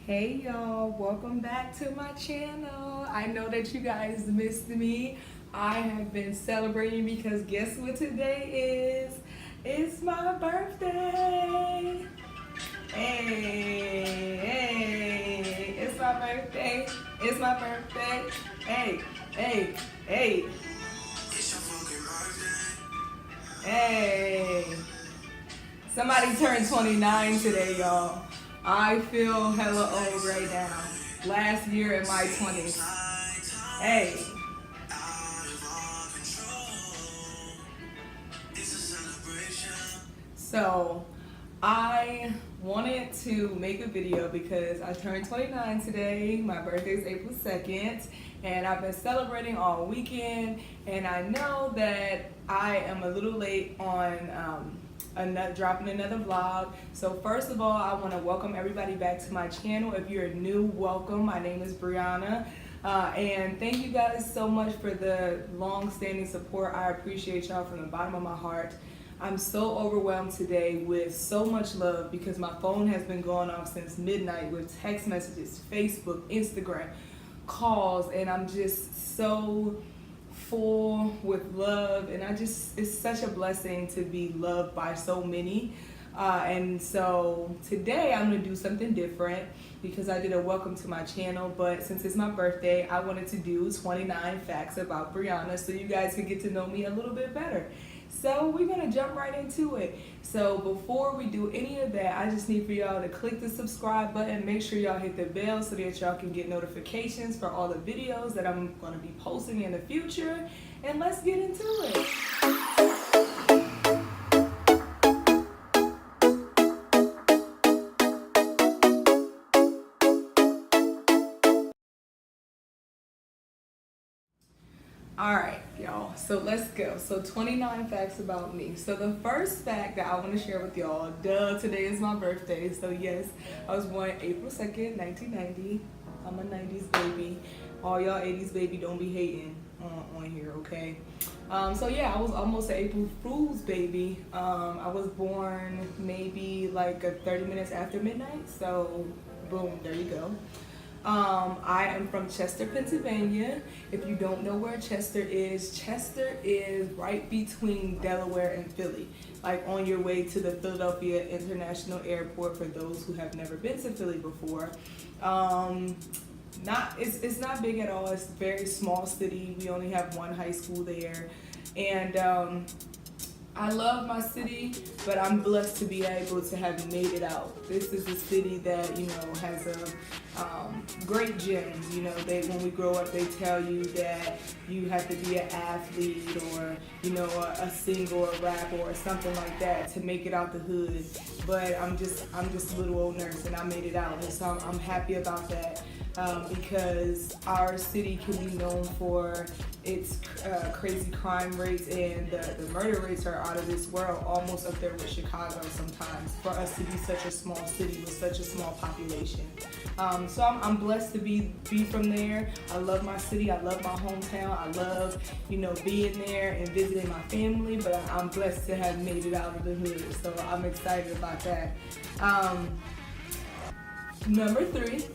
Hey y'all, welcome back to my channel. I know that you guys missed me. I have been celebrating because guess what today is? It's my birthday. Hey, it's my birthday. It's my birthday. Hey, hey. Hey. Somebody turned 29 today, y'all. I feel hella old right now. Last year in my 20s. Hey. So, I wanted to make a video because I turned 29 today. My birthday is April 2nd. And I've been celebrating all weekend. And I know that I am a little late on dropping another vlog. So first of all, I want to welcome everybody back to my channel. If you're new, welcome. My name is Brianna. And thank you guys so much for the long-standing support. I appreciate y'all from the bottom of my heart. I'm so overwhelmed today with so much love because my phone has been going off since midnight with text messages, Facebook, Instagram, calls, and I'm just so full with love, and it's such a blessing to be loved by so many. And so today I'm gonna do something different because I did a welcome to my channel, but since it's my birthday, I wanted to do 29 facts about Brianna so you guys can get to know me a little bit better. So we're gonna jump right into it. So before we do any of that, I just need for y'all to click the subscribe button. Make sure y'all hit the bell so that y'all can get notifications for all the videos that I'm gonna be posting in the future. And let's get into it. All right, y'all, so let's go. So 29 facts about me. So the first fact that I want to share with y'all, today is my birthday. So yes, I was born April 2nd, 1990. I'm a 90s baby. All y'all 80s baby, don't be hating on here, okay? So yeah, I was almost an April Fool's baby. I was born maybe like 30 minutes after midnight. So boom, there you go. I am from Chester, Pennsylvania. If you don't know where Chester is right between Delaware and Philly, like on your way to the Philadelphia International Airport for those who have never been to Philly before. It's not big at all. It's a very small city. We only have one high school there. And I love my city, but I'm blessed to be able to have made it out. This is a city that, has a great gems. When we grow up, they tell you that you have to be an athlete or, a singer or a rapper or something like that to make it out the hood. But I'm just a little old nurse and I made it out. And so I'm happy about that. Because our city can be known for its crazy crime rates, and the murder rates are out of this world, almost up there with Chicago sometimes, for us to be such a small city with such a small population. So I'm blessed to be from there. I love my city. I love my hometown. I love, being there and visiting my family, but I'm blessed to have made it out of the hood. So I'm excited about that. Number 3.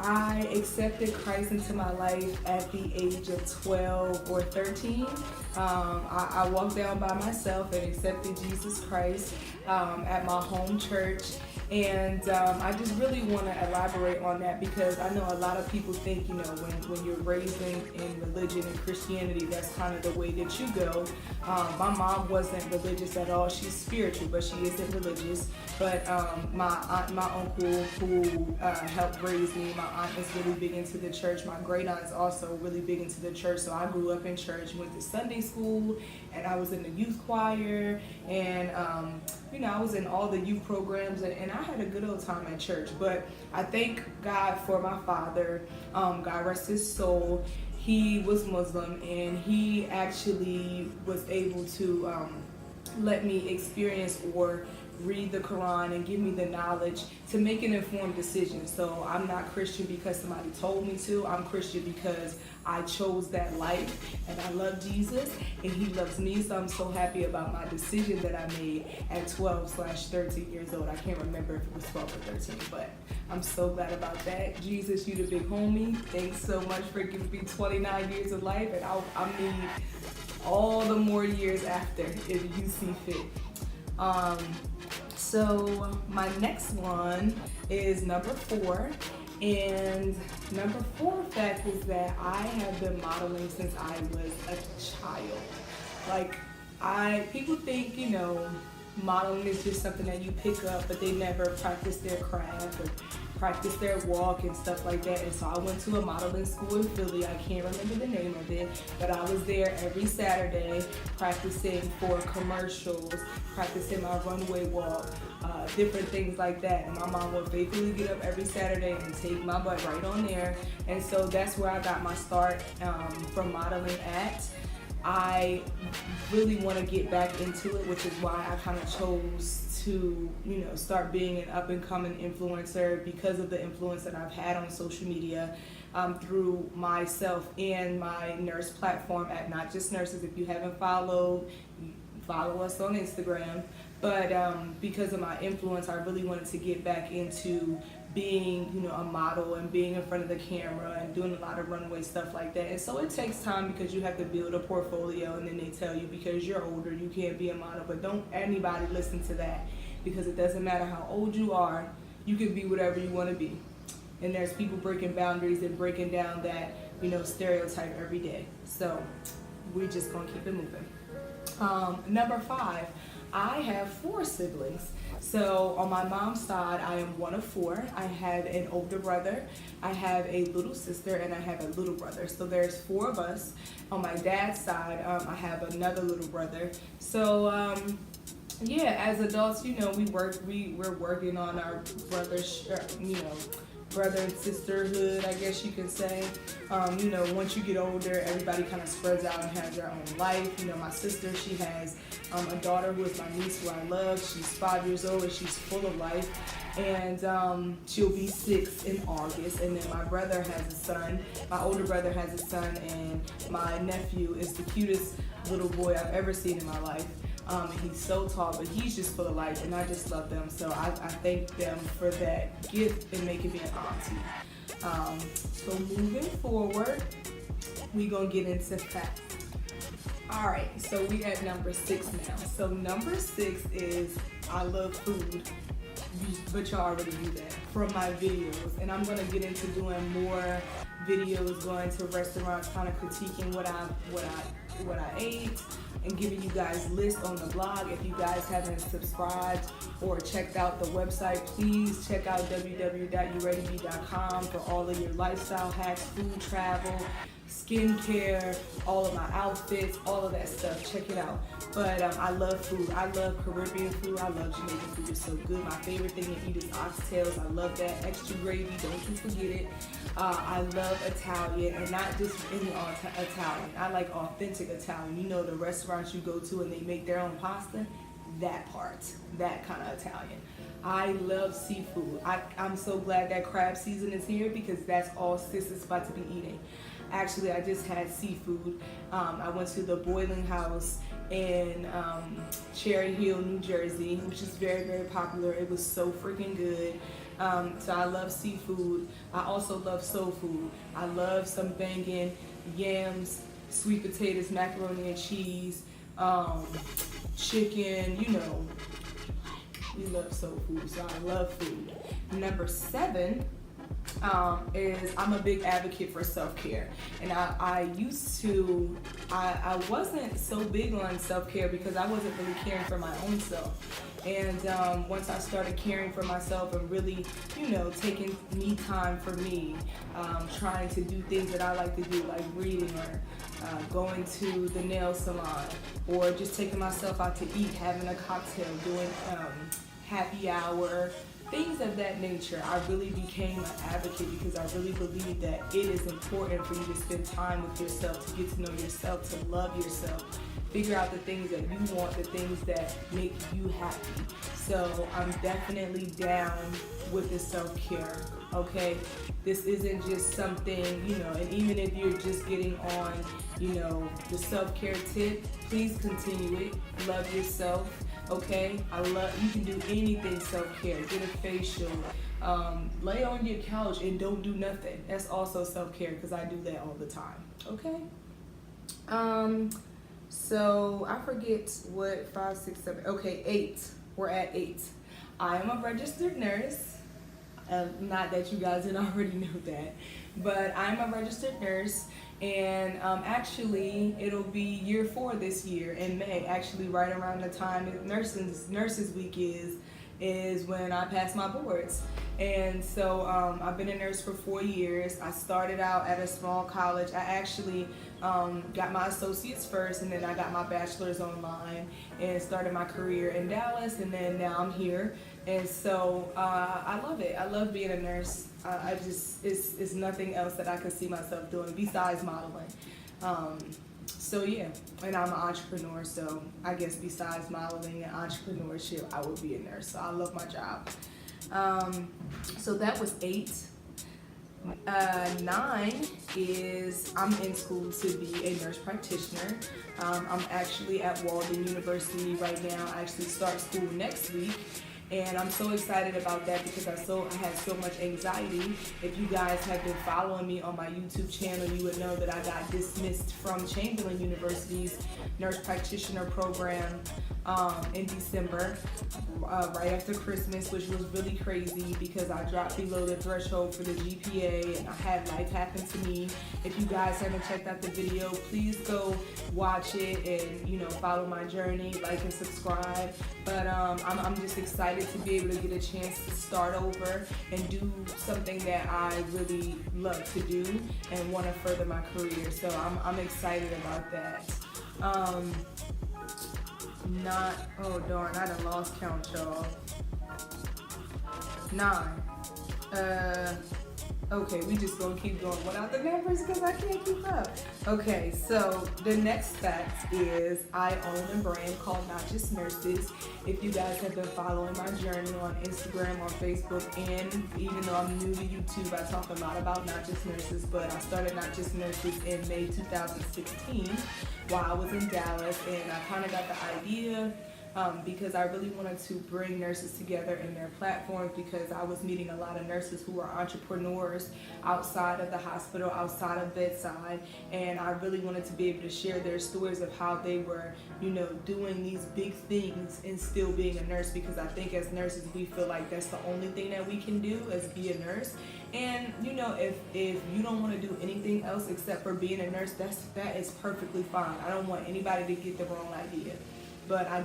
I accepted Christ into my life at the age of 12 or 13. I walked down by myself and accepted Jesus Christ at my home church. And I just really want to elaborate on that because I know a lot of people think, when you're raised in religion and Christianity, that's kind of the way that you go. My mom wasn't religious at all. She's spiritual, but she isn't religious. But my aunt and my uncle who helped raise me, my aunt is really big into the church. My great aunt is also really big into the church. So I grew up in church, went to Sunday school, and I was in the youth choir, and I was in all the youth programs, and I had a good old time at church. But I thank God for my father. God rest his soul. He was Muslim, and he actually was able to let me experience or read the Quran and give me the knowledge to make an informed decision. So I'm not Christian because somebody told me to. I'm Christian because I chose that life, and I love Jesus and he loves me. So I'm so happy about my decision that I made at 12/13 years old. I can't remember if it was 12 or 13, but I'm so glad about that. Jesus, you the big homie. Thanks so much for giving me 29 years of life, and I need all the more years after if you see fit. So my next one is number 4. And number 4 fact is that I have been modeling since I was a child. Like, people think, modeling is just something that you pick up, but they never practice their craft or practice their walk and stuff like that. And so I went to a modeling school in Philly. I can't remember the name of it, but I was there every Saturday practicing for commercials, practicing my runway walk, different things like that. And my mom would faithfully get up every Saturday and take my butt right on there. And so that's where I got my start from modeling at. I really want to get back into it, which is why I kind of chose to, start being an up-and-coming influencer because of the influence that I've had on social media through myself and my nurse platform at Not Just Nurses. If you haven't followed, follow us on Instagram. But because of my influence, I really wanted to get back into being, a model and being in front of the camera and doing a lot of runway stuff like that. And so it takes time because you have to build a portfolio, and then they tell you because you're older, you can't be a model. But don't anybody listen to that, because it doesn't matter how old you are, you can be whatever you want to be. And there's people breaking boundaries and breaking down that, stereotype every day. So we're just going to keep it moving. Number 5, I have 4 siblings. So on my mom's side, I am one of 4. I have an older brother, I have a little sister, and I have a little brother. So there's 4 of us. On my dad's side, I have another little brother. So as adults, we're working on our brother and sisterhood, I guess you can say. Once you get older, everybody kind of spreads out and has their own life. My sister, she has a daughter who is my niece, who I love. She's 5 years old and she's full of life. And she'll be 6 in August. And then my brother has a son. My older brother has a son, and my nephew is the cutest little boy I've ever seen in my life. He's so tall, but he's just full of life, and I just love them. So I thank them for that gift and making me an auntie. So moving forward, we're going to get into facts. All right, so we at number 6 now. So number 6 is I love food, but y'all already knew that from my videos. And I'm going to get into doing more videos, going to restaurants, kind of critiquing what I ate, and giving you guys lists on the blog. If you guys haven't subscribed or checked out the website, please check out www.youreadybee.com for all of your lifestyle hacks, food, travel, skincare, all of my outfits, all of that stuff. Check it out. But I love food. I love Caribbean food. I love Jamaican food. It's so good. My favorite thing to eat is oxtails. I love that. Extra gravy. Don't you forget it. I love Italian, and not just any Italian. I like authentic Italian. The restaurants you go to and they make their own pasta. That part. That kind of Italian. I love seafood. I'm so glad that crab season is here, because that's all sis is about to be eating. Actually, I just had seafood. I went to the Boiling House in Cherry Hill, New Jersey, which is very, very popular. It was so freaking good. So I love seafood. I also love soul food. I love some banging yams, sweet potatoes, macaroni and cheese, chicken, we love soul food, so I love food. Number 7 is I'm a big advocate for self-care. And I wasn't so big on self-care because I wasn't really caring for my own self. And once I started caring for myself and really, taking me time for me, trying to do things that I like to do, like reading or going to the nail salon, or just taking myself out to eat, having a cocktail, doing happy hour, things of that nature. I really became an advocate because I really believe that it is important for you to spend time with yourself, to get to know yourself, to love yourself, figure out the things that you want, the things that make you happy. So I'm definitely down with the self-care, okay? This isn't just something, and even if you're just getting on, the self-care tip, please continue it. Love yourself, okay? You can do anything self-care. Get a facial, lay on your couch and don't do nothing. That's also self-care because I do that all the time, okay? So I forget what 5, 6, 7, okay, 8. We're at 8. I am a registered nurse. Not that you guys didn't already know that, but I'm a registered nurse, and actually it'll be year 4 this year in May. Actually, right around the time Nurses Week is when I pass my boards. And so I've been a nurse for 4 years. I started out at a small college. I actually got my associates first, and then I got my bachelor's online and started my career in Dallas, and then now I'm here. And so I love it. I love being a nurse. It's nothing else that I can see myself doing besides modeling. So yeah, and I'm an entrepreneur, so I guess besides modeling and entrepreneurship, I would be a nurse. So I love my job. So that was 8. 9 is I'm in school to be a nurse practitioner. I'm actually at Walden University right now. I actually start school next week. And I'm so excited about that because I had so much anxiety. If you guys have been following me on my YouTube channel, you would know that I got dismissed from Chamberlain University's nurse practitioner program in December, right after Christmas, which was really crazy because I dropped below the threshold for the GPA and I had life happen to me. If you guys haven't checked out the video, please go watch it and follow my journey, like and subscribe. But I'm just excited to be able to get a chance to start over and do something that I really love to do and want to further my career. So I'm excited about that. Oh darn, I done lost count, y'all. 9. Okay, we just gonna keep going without the numbers because I can't keep up. Okay, so the next fact is I own a brand called Not Just Nurses. If you guys have been following my journey on Instagram, on Facebook, and even though I'm new to YouTube, I talk a lot about Not Just Nurses, but I started Not Just Nurses in May 2016 while I was in Dallas, and I kind of got the idea because I really wanted to bring nurses together in their platforms because I was meeting a lot of nurses who are entrepreneurs outside of the hospital, outside of bedside, and I really wanted to be able to share their stories of how they were, doing these big things and still being a nurse, because I think as nurses we feel like that's the only thing that we can do is be a nurse. And if you don't want to do anything else except for being a nurse, that is perfectly fine. I don't want anybody to get the wrong idea. But I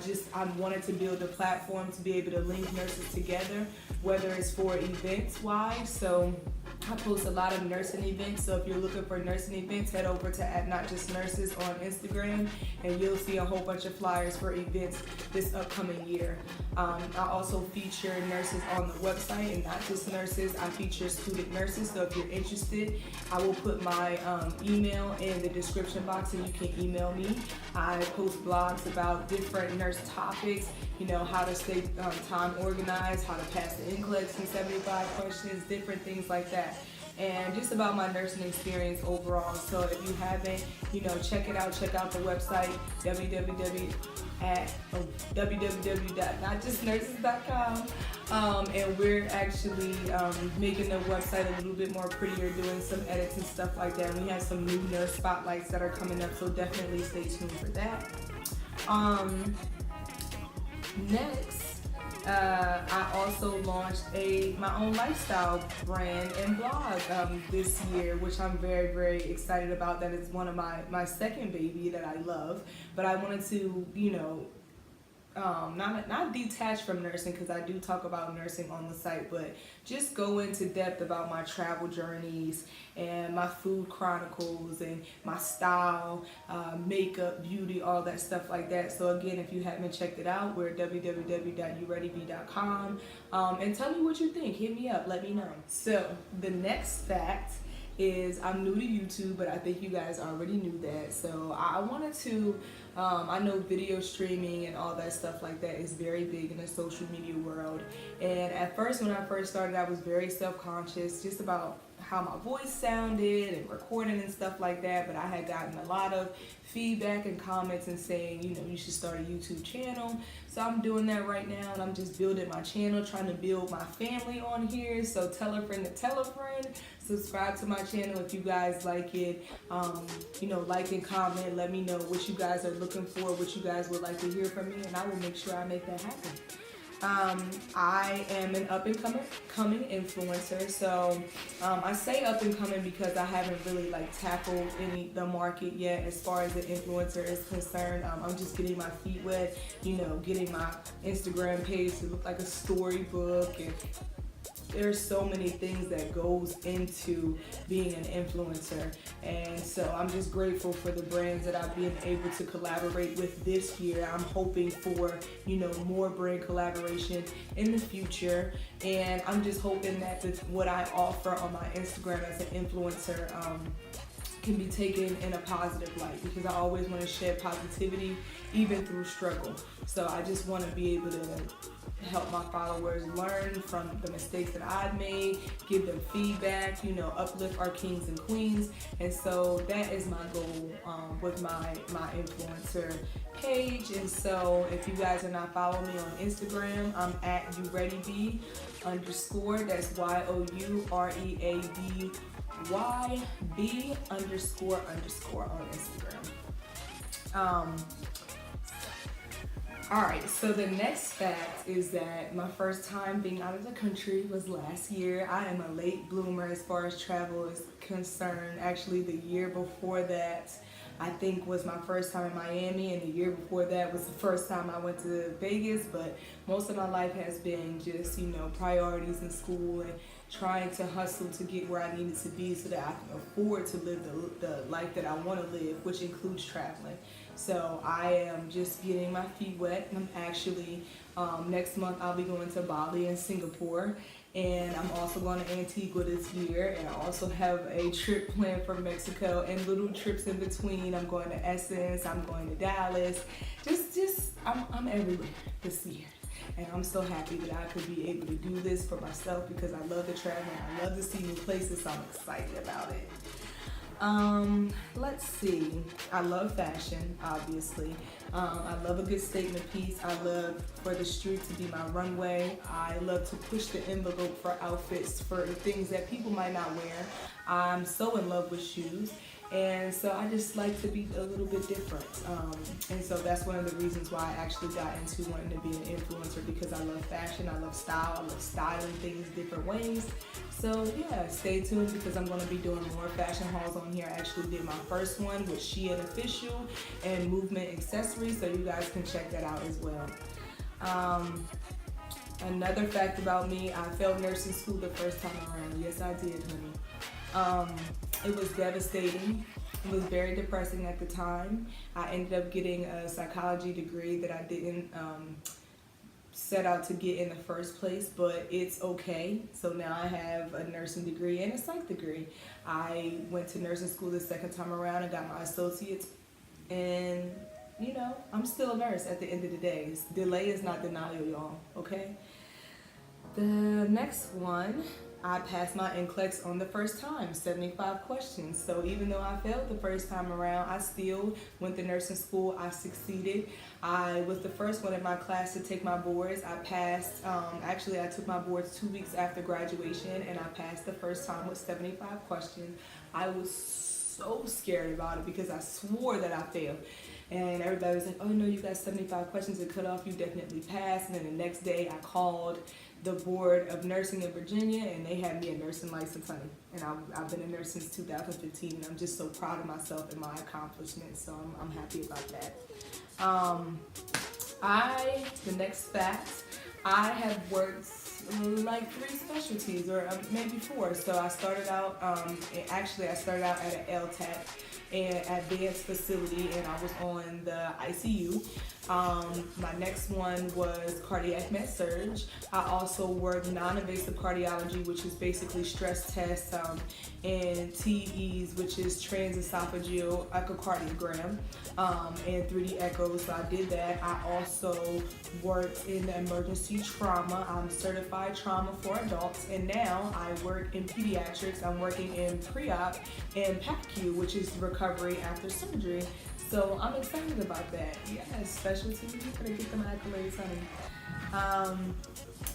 wanted to build a platform to be able to link nurses together, whether it's for events wise. So I post a lot of nursing events. So if you're looking for nursing events, head over to @NotJustNurses on Instagram, and you'll see a whole bunch of flyers for events this upcoming year. I also feature nurses on the website, and not just nurses. I feature student nurses. So if you're interested, I will put my email in the description box, and you can email me. I post blogs about different nurse topics, how to stay time organized, how to pass the NCLEX in 75 questions, different things like that. And just about my nursing experience overall. So if you haven't, check it out. Check out the website, www.notjustnurses.com. And we're actually making the website a little bit more prettier, doing some edits and stuff like that. And we have some new nurse spotlights that are coming up, so definitely stay tuned for that. Next, I also launched my own lifestyle brand and blog this year, which I'm very, very excited about. That is one of my second baby that I love. But I wanted to, not detached from nursing, because I do talk about nursing on the site, but just go into depth about my travel journeys and my food chronicles and my style, makeup, beauty, all that stuff like that. So again, if you haven't checked it out, we're at www.youreadybee.com, and tell me what you think. Hit me up, let me know. So the next fact is, I'm new to YouTube, but I think you guys already knew that. So I wanted to, I know video streaming and all that stuff like that is very big in the social media world. And at first, when I first started, I was very self-conscious just about how my voice sounded and recording and stuff like that. But I had gotten a lot of feedback and comments and saying, you know, you should start a YouTube channel. So I'm doing that right now, and I'm just building my channel, trying to build my family on here. So tell a friend to tell a friend. Subscribe to my channel if you guys like it. You know, like and comment. Let me know what you guys are looking for, what you guys would like to hear from me, and I will make sure I make that happen. I am an up and coming influencer. So I say up and coming because I haven't really like tackled the market yet as far as the influencer is concerned. I'm just getting my feet wet, you know, getting my Instagram page to look like a storybook, and there's so many things that goes into being an influencer. And so I'm just grateful for the brands that I've been able to collaborate with this year. I'm hoping for, you know, more brand collaboration in the future. And I'm just hoping that what I offer on my Instagram as an influencer can be taken in a positive light, because I always want to shed positivity even through struggle. So I just want to be able to help my followers learn from the mistakes that I've made, give them feedback, you know, uplift our kings and queens. And so that is my goal with my influencer page. And so if you guys are not following me on Instagram, I'm at YouReadyBee_. That's YOUREADYB__ on Instagram. Alright, so the next fact is that my first time being out of the country was last year. I am a late bloomer as far as travel is concerned. Actually, the year before that, I think, was my first time in Miami, and the year before that was the first time I went to Vegas. But most of my life has been just, you know, priorities in school and trying to hustle to get where I needed to be so that I can afford to live the life that I want to live, which includes traveling. So I am just getting my feet wet. I'm actually, next month I'll be going to Bali and Singapore, and I'm also going to Antigua this year, and I also have a trip planned for Mexico and little trips in between. I'm going to Essence, I'm going to Dallas, I'm everywhere this year. And I'm so happy that I could be able to do this for myself, because I love to travel and I love to see new places, so I'm excited about it. Let's see. I love fashion, obviously. I love a good statement piece. I love for the street to be my runway. I love to push the envelope for outfits, for things that people might not wear. I'm so in love with shoes. And so I just like to be a little bit different. And so that's one of the reasons why I actually got into wanting to be an influencer, because I love fashion, I love style, I love styling things different ways. So yeah, stay tuned, because I'm going to be doing more fashion hauls on here. I actually did my first one with Shein Official and Movement Accessories, so you guys can check that out as well. Another fact about me, I failed nursing school the first time around. Yes, I did, honey. It was devastating. It was very depressing at the time. I ended up getting a psychology degree that I didn't set out to get in the first place, but it's okay. So now I have a nursing degree and a psych degree. I went to nursing school the second time around and got my associates, and you know, I'm still a nurse at the end of the day. Delay is not denial, y'all, okay? The next one, I passed my NCLEX on the first time, 75 questions. So even though I failed the first time around, I still went to nursing school. I succeeded. I was the first one in my class to take my boards. I passed, actually I took my boards 2 weeks after graduation, and I passed the first time with 75 questions. I was so scared about it because I swore that I failed. And everybody was like, oh no, you got 75 questions to cut off, you definitely passed. And then the next day I called the Board of Nursing in Virginia, and they had me a nursing license, honey. And I've been a nurse since 2015, and I'm just so proud of myself and my accomplishments, so I'm happy about that. The next fact, I have worked like 3 specialties or maybe 4. So I started out, I started out at an LTAC, an advanced facility, and I was on the ICU. My next one was cardiac med surg. I also worked non-invasive cardiology, which is basically stress tests, and TEs, which is transesophageal echocardiogram, and 3D echoes. So I did that. I also worked in emergency trauma. I'm certified trauma for adults, and now I work in pediatrics. I'm working in pre-op and PACU, which is recovery after surgery. So I'm excited about that. Yes, specialty, you gotta get them accolades, honey.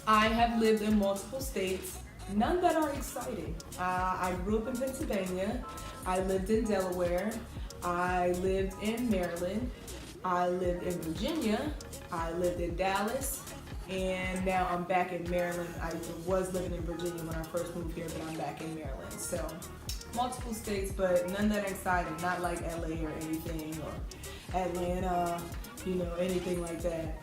I have lived in multiple states, none that are exciting. I grew up in Pennsylvania. I lived in Delaware. I lived in Maryland. I lived in Virginia. I lived in Dallas. And now I'm back in Maryland. I was living in Virginia when I first moved here, but I'm back in Maryland. So multiple states, but none that exciting, not like LA or anything, or Atlanta, anything like that.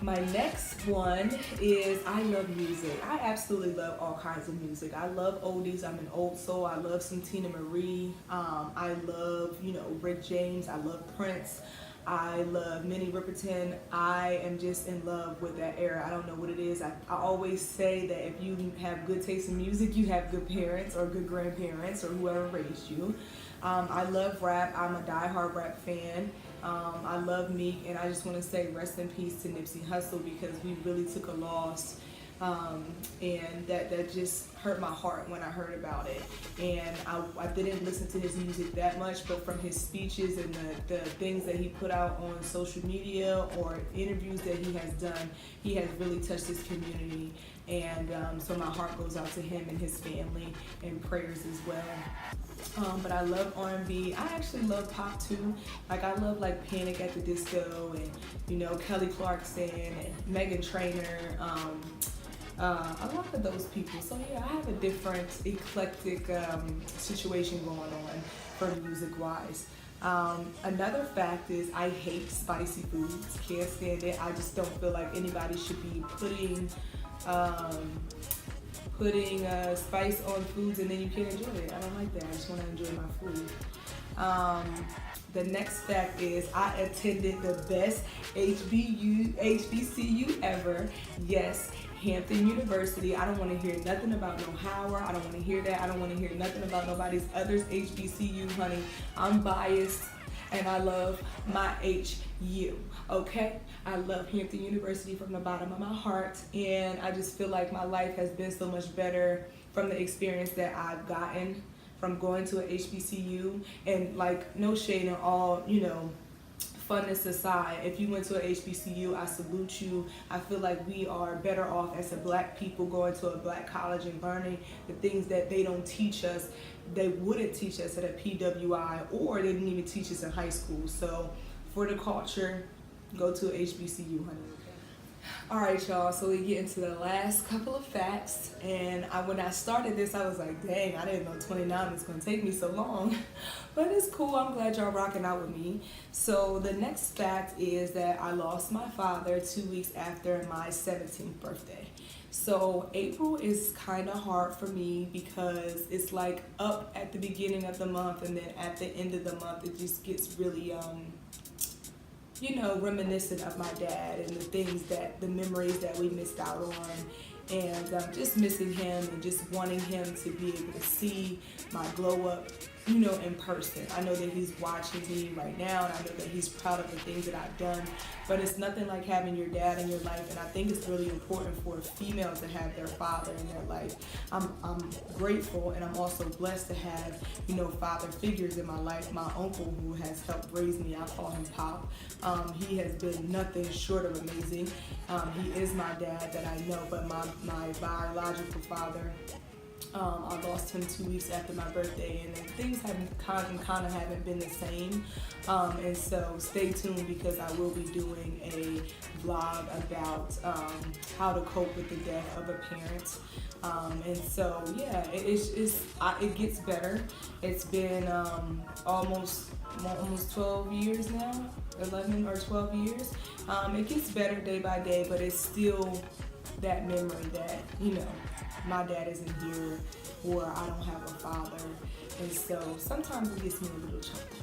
My next one is I love music. I absolutely love all kinds of music. I love oldies. I'm an old soul. I love some Tina Marie. I love, Rick James. I love Prince. I love Minnie Riperton. I am just in love with that era. I don't know what it is. I always say that if you have good taste in music, you have good parents or good grandparents or whoever raised you. I love rap. I'm a diehard rap fan. I love Meek, and I just want to say rest in peace to Nipsey Hussle, because we really took a loss. And that just hurt my heart when I heard about it. And I didn't listen to his music that much, but from his speeches and the things that he put out on social media or interviews that he has done, he has really touched his community. And so my heart goes out to him and his family, and prayers as well. But I love R&B. I actually love pop too. Like I love like Panic at the Disco and Kelly Clarkson and Meghan Trainor. A lot of those people. So yeah, I have a different eclectic situation going on for music wise. Another fact is I hate spicy foods. Can't stand it. I just don't feel like anybody should be putting spice on foods and then you can't enjoy it. I don't like that. I just want to enjoy my food. The next fact is I attended the best HBCU ever. Yes, Hampton University. I don't want to hear nothing about no Howard. I don't want to hear that. I don't want to hear nothing about nobody's others HBCU, honey. I'm biased and I love my HU, okay? I love Hampton University from the bottom of my heart, and I just feel like my life has been so much better from the experience that I've gotten from going to an HBCU. And like, no shade and all, funness aside, if you went to an HBCU, I salute you. I feel like we are better off as a black people going to a black college and learning the things that they don't teach us. They wouldn't teach us at a PWI, or they didn't even teach us in high school. So for the culture, go to a HBCU, honey. All right, y'all, so we get into the last couple of facts, and when I started this, I was like, dang, I didn't know 29 was going to take me so long, but it's cool. I'm glad y'all rocking out with me. So the next fact is that I lost my father 2 weeks after my 17th birthday. So April is kind of hard for me because it's like up at the beginning of the month, and then at the end of the month, it just gets really, reminiscent of my dad and the memories that we missed out on, and just missing him and just wanting him to be able to see my glow up, in person. I know that he's watching me right now, and I know that he's proud of the things that I've done, but it's nothing like having your dad in your life, and I think it's really important for a female to have their father in their life. I'm grateful, and I'm also blessed to have, father figures in my life. My uncle, who has helped raise me, I call him Pop. He has been nothing short of amazing. He is my dad that I know, but my biological father, I lost him 2 weeks after my birthday, and then things haven't kind of haven't been the same. And so stay tuned, because I will be doing a vlog about how to cope with the death of a parent. And so yeah, it gets better. It's been almost 12 years now, 11 or 12 years. It gets better day by day, but it's still that memory that, my dad isn't here, or I don't have a father. And so sometimes it gets me a little chunky.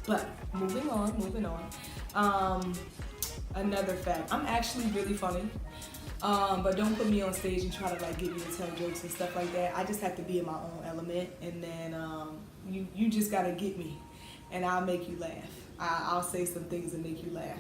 But moving on. Another fact, I'm actually really funny. But don't put me on stage and try to get me to tell jokes and stuff like that. I just have to be in my own element, and then you just gotta get me, and I'll make you laugh. I'll say some things and make you laugh.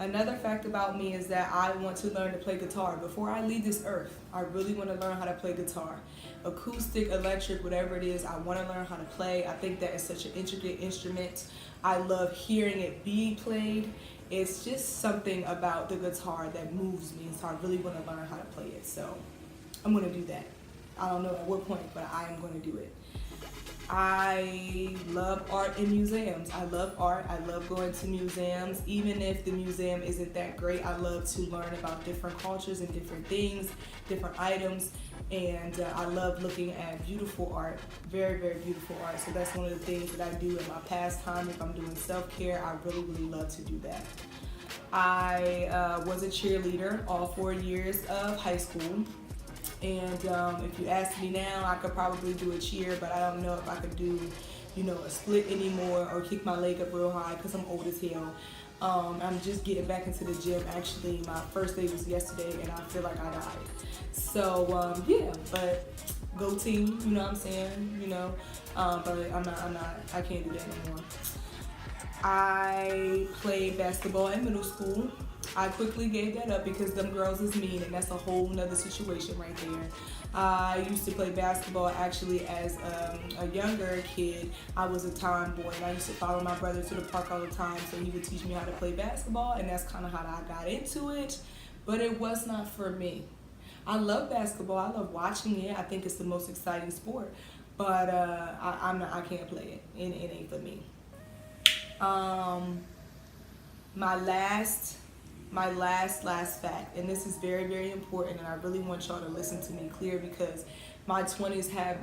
Another fact about me is that I want to learn to play guitar. Before I leave this earth, I really want to learn how to play guitar. Acoustic, electric, whatever it is, I want to learn how to play. I think that is such an intricate instrument. I love hearing it being played. It's just something about the guitar that moves me, so I really want to learn how to play it. So I'm going to do that. I don't know at what point, but I am going to do it. I love art in museums. I love art. I love going to museums. Even if the museum isn't that great, I love to learn about different cultures and different things, different items. And I love looking at beautiful art, very, very beautiful art. So that's one of the things that I do in my pastime. If I'm doing self-care, I really, really love to do that. I was a cheerleader all 4 years of high school. And if you ask me now, I could probably do a cheer, but I don't know if I could do, a split anymore, or kick my leg up real high, because I'm old as hell. I'm just getting back into the gym. Actually, my first day was yesterday, and I feel like I died. So yeah, but go team, you know what I'm saying, but I can't do that no more. I played basketball in middle school. I quickly gave that up because them girls is mean, and that's a whole nother situation right there. I used to play basketball actually as a younger kid. I was a tomboy, and I used to follow my brother to the park all the time, so he would teach me how to play basketball, and that's kind of how I got into it, but it was not for me. I love basketball. I love watching it. I think it's the most exciting sport, but I can't play it. It ain't for me. My last fact, and this is very, very important, and I really want y'all to listen to me clear, because my 20s have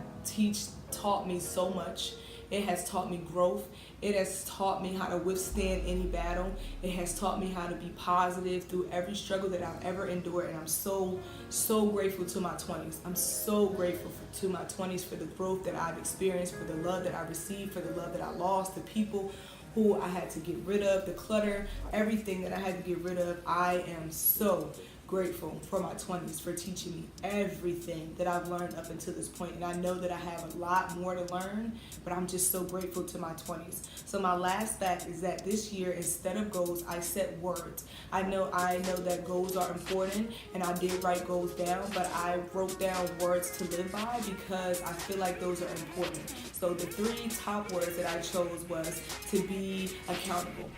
taught me so much. It has taught me growth. It has taught me how to withstand any battle. It has taught me how to be positive through every struggle that I've ever endured, and I'm so, so grateful to my 20s. I'm so grateful to my 20s for the growth that I've experienced, for the love that I received, for the love that I lost, the people who I had to get rid of, the clutter, everything that I had to get rid of. I am so grateful for my 20s, for teaching me everything that I've learned up until this point. And I know that I have a lot more to learn, but I'm just so grateful to my 20s. So my last fact is that this year, instead of goals, I set words. I know that goals are important, and I did write goals down, but I wrote down words to live by, because I feel like those are important. So the 3 top words that I chose was to be accountable.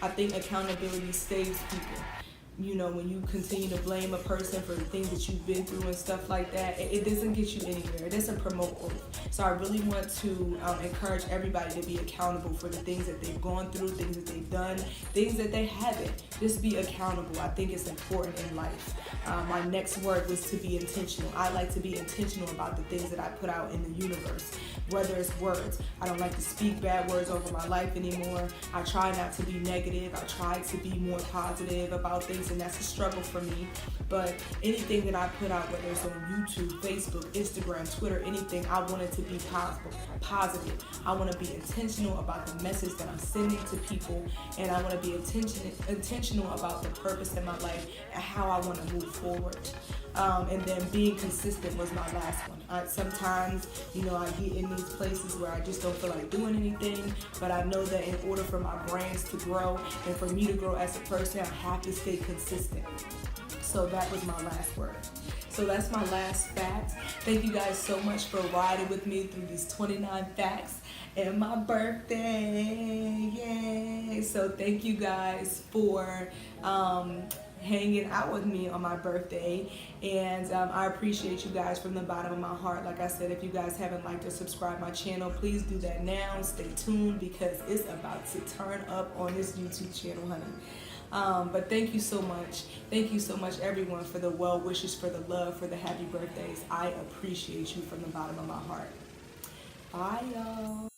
I think accountability saves people. When you continue to blame a person for the things that you've been through and stuff like that, it doesn't get you anywhere. It doesn't promote growth. So I really want to encourage everybody to be accountable for the things that they've gone through, things that they've done, things that they haven't. Just be accountable. I think it's important in life. My next word was to be intentional. I like to be intentional about the things that I put out in the universe, whether it's words. I don't like to speak bad words over my life anymore. I try not to be negative. I try to be more positive about things, and that's a struggle for me. But anything that I put out, whether it's on YouTube, Facebook, Instagram, Twitter, anything, I want it to be positive. I want to be intentional about the message that I'm sending to people, and I want to be intentional about the purpose in my life and how I want to move forward. And then being consistent was my last one. Sometimes, I get in these places where I just don't feel like doing anything, but I know that in order for my brains to grow and for me to grow as a person, I have to stay consistent. So that was my last word. So that's my last fact. Thank you guys so much for riding with me through these 29 facts and my birthday. Yay! So thank you guys for hanging out with me on my birthday. And I appreciate you guys from the bottom of my heart. Like I said, if you guys haven't liked or subscribed my channel, please do that now. Stay tuned because it's about to turn up on this YouTube channel, honey. But thank you so much. Thank you so much, everyone, for the well wishes, for the love, for the happy birthdays. I appreciate you from the bottom of my heart. Bye, y'all.